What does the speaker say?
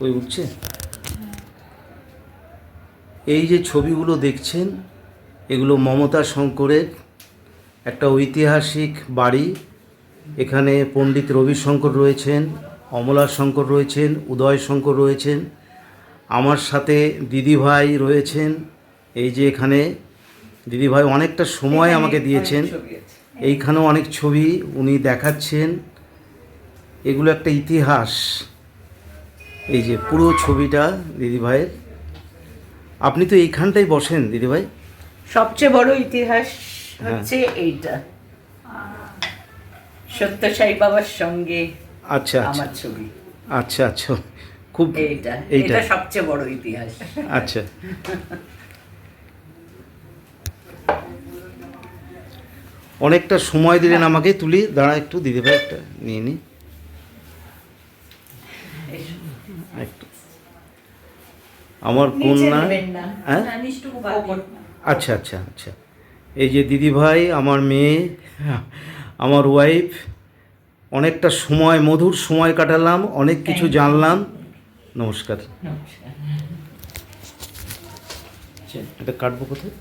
ওই উঠছে। এই যে ছবিগুলো দেখছেন এগুলো মমতা শঙ্করের একটা ঐতিহাসিক বাড়ি। এখানে পণ্ডিত রবিশঙ্কর রয়েছেন, অমলা শঙ্কর রয়েছেন, উদয় শঙ্কর রয়েছেন, আমার সাথে দিদিভাই রয়েছেন। এই যে এখানে দিদিভাই অনেকটা সময় আমাকে দিয়েছেন, এইখানেও অনেক ছবি উনি দেখাচ্ছেন। এগুলো একটা ইতিহাস। এই যে পুরো ছবিটা দিদিভাইয়ের। আপনি তো এইখানটাই বসেন দিদিভাই। সবচেয়ে বড় ইতিহাস হচ্ছে এইটা, সত্য সাই বাবার সঙ্গে আচ্ছা আমার ছবি। আচ্ছা আচ্ছা, খুব এইটা সবচেয়ে বড় ইতিহাস। আচ্ছা, অনেকটা সময় দিলেন আমাকে। তুলি দাঁড়া একটু, দিদিভাই একটা নিয়ে নি একটু। আমার কন্যা, হ্যাঁ আচ্ছা আচ্ছা আচ্ছা। এই যে দিদিভাই, আমার মেয়ে, আমার ওয়াইফ, অনেকটা সময়, মধুর সময় কাটালাম, অনেক কিছু জানলাম। নমস্কার। এটা কাটবো কোথায়?